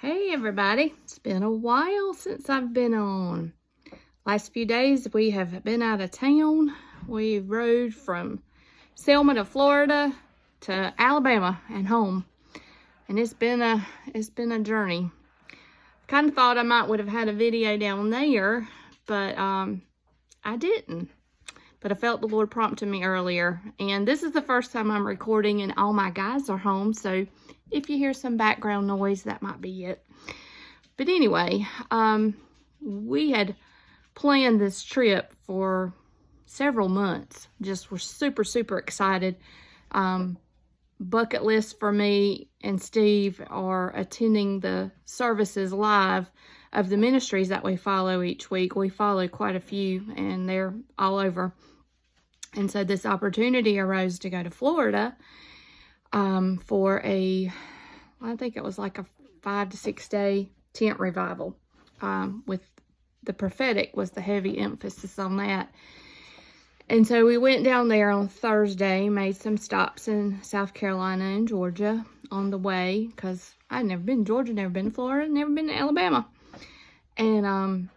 Hey everybody, it's been a while since I've been on. Last few days we have been out of town. We rode from Selma to Florida to Alabama and home. And it's been a journey. Kind of thought I would have had a video down there, but I didn't. But I felt the Lord prompted me earlier. And this is the first time I'm recording and all my guys are home. So if you hear some background noise, that might be it. But anyway, we had planned this trip for several months. Just were super, super excited. Bucket list for me and Steve are attending the services live of the ministries that we follow each week. We follow quite a few and they're all over. And so this opportunity arose to go to Florida for I think it was like a 5 to 6 day tent revival. With the prophetic was the heavy emphasis on that. And so we went down there on Thursday, made some stops in South Carolina and Georgia on the way, because I'd never been to Georgia, never been to Florida, never been to Alabama. And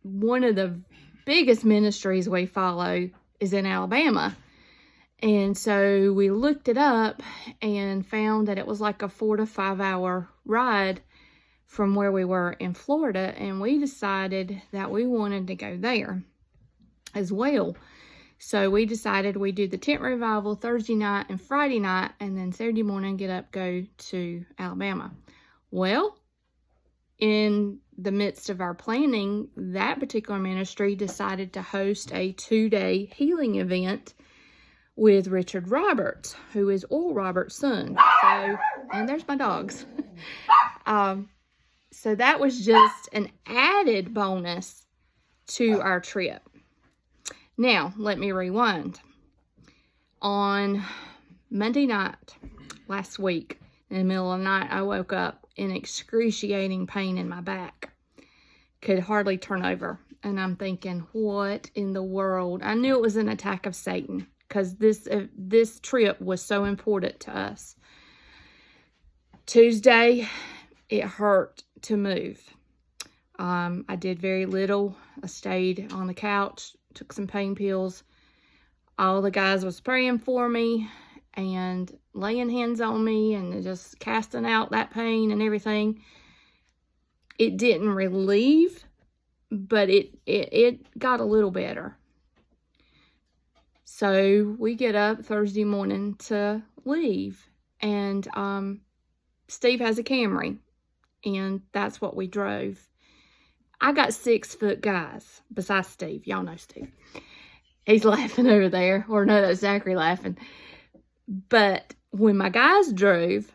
one of the biggest ministries we follow is in Alabama. And so we looked it up and found that it was like a 4 to 5 hour ride from where we were in Florida. And we decided that we wanted to go there as well. So we decided we'd do the tent revival Thursday night and Friday night, and then Saturday morning get up, go to Alabama. Well, in the midst of our planning, that particular ministry decided to host a 2-day healing event with Richard Roberts, who is Oral Roberts' son. So, and there's my dogs. So that was just an added bonus to our trip. Now, let me rewind. On Monday night last week, in the middle of the night, I woke up in excruciating pain in my back. Could hardly turn over. And I'm thinking, what in the world? I knew it was an attack of Satan, because this trip was so important to us. Tuesday, it hurt to move. I did very little. I stayed on the couch, took some pain pills. All the guys was praying for me and laying hands on me and just casting out that pain and everything. It didn't relieve, but it got a little better. So we get up Thursday morning to leave, and Steve has a Camry, and that's what we drove. I got 6-foot guys besides Steve. Y'all know Steve. He's laughing over there, or no, that's Zachary laughing. But when my guys drove,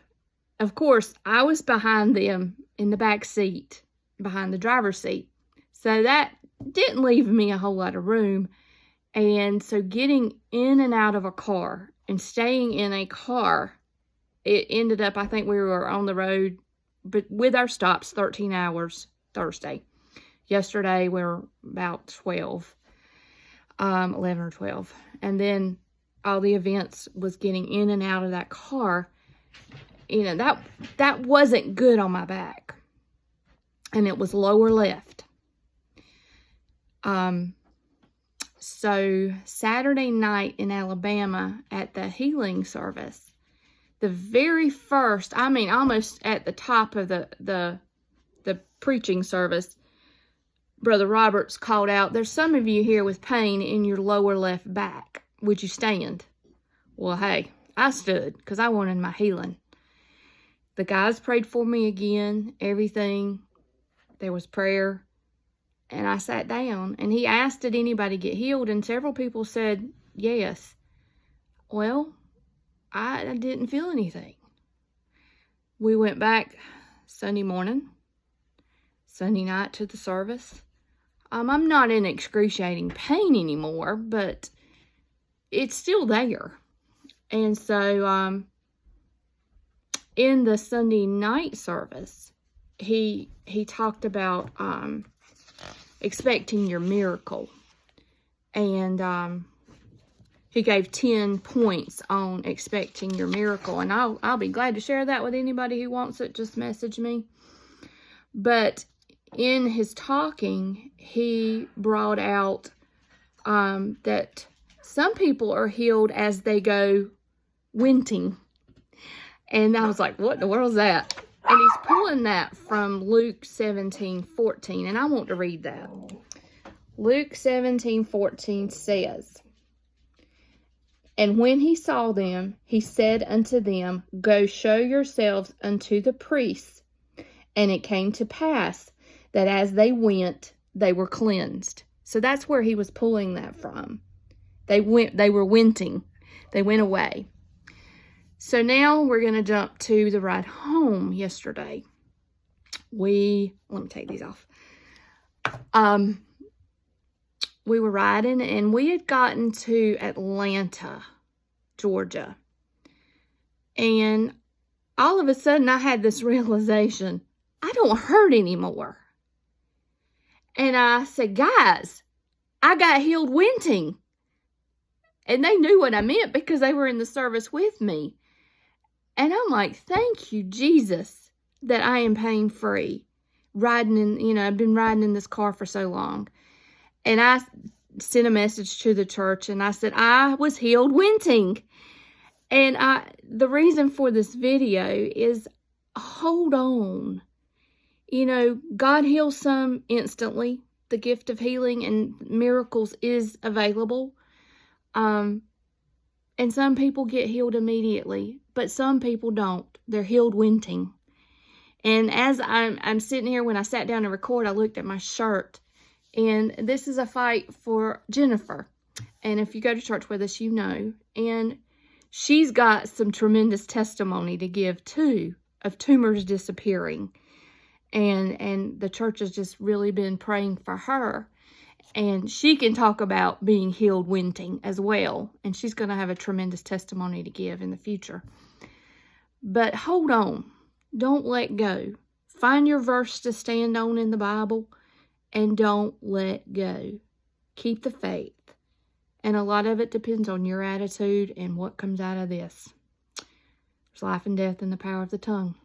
of course, I was behind them in the back seat, behind the driver's seat. So that didn't leave me a whole lot of room. And so getting in and out of a car and staying in a car, it ended up, I think we were on the road, but with our stops, 13 hours Thursday. Yesterday, we were about 12, 11 or 12. And then all the events was getting in and out of that car. You know, that wasn't good on my back. And it was lower left. So Saturday night in Alabama at the healing service, the very first, almost at the top of the preaching service, Brother Roberts called out, "There's some of you here with pain in your lower left back. Would you stand?" Well, hey, I stood because I wanted my healing. The guys prayed for me again, everything. There was prayer. And I sat down, and he asked, did anybody get healed? And several people said yes. Well, I didn't feel anything. We went back Sunday morning, Sunday night to the service. I'm not in excruciating pain anymore, but it's still there. And so in the Sunday night service, he talked about expecting your miracle. And he gave 10 points on expecting your miracle. And I'll be glad to share that with anybody who wants it. Just message me. But in his talking, he brought out that some people are healed as they go winting. And I was like, what in the world is that? And he's pulling that from Luke 17:14. And I want to read that. Luke 17:14 says, "And when he saw them, he said unto them, Go show yourselves unto the priests. And it came to pass that as they went, they were cleansed." So that's where he was pulling that from. They were winting. They went away. So now we're going to jump to the ride home yesterday. Let me take these off. We were riding and we had gotten to Atlanta, Georgia. And all of a sudden I had this realization, I don't hurt anymore. And I said, guys, I got healed winting. And they knew what I meant because they were in the service with me. And I'm like, thank you, Jesus, that I am pain-free. I've been riding in this car for so long. And I sent a message to the church and I said, I was healed winting. And the reason for this video is, hold on. God heals some instantly. The gift of healing and miracles is available. And some people get healed immediately, but some people don't. They're healed winting. And as I'm sitting here, when I sat down to record, I looked at my shirt. And this is a fight for Jennifer. And if you go to church with us, you know. And she's got some tremendous testimony to give, too, of tumors disappearing. And the church has just really been praying for her. And she can talk about being healed winting as well. And she's going to have a tremendous testimony to give in the future. But hold on. Don't let go. Find your verse to stand on in the Bible. And don't let go. Keep the faith. And a lot of it depends on your attitude and what comes out of this. There's life and death in the power of the tongue.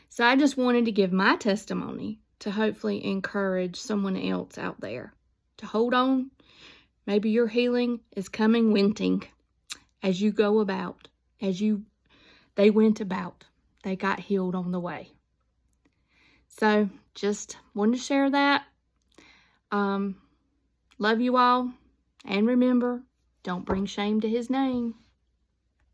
So I just wanted to give my testimony to hopefully encourage someone else out there to hold on. Maybe your healing is coming winting as you go about, they went about. They got healed on the way. So just wanted to share that. Love you all. And remember, don't bring shame to his name.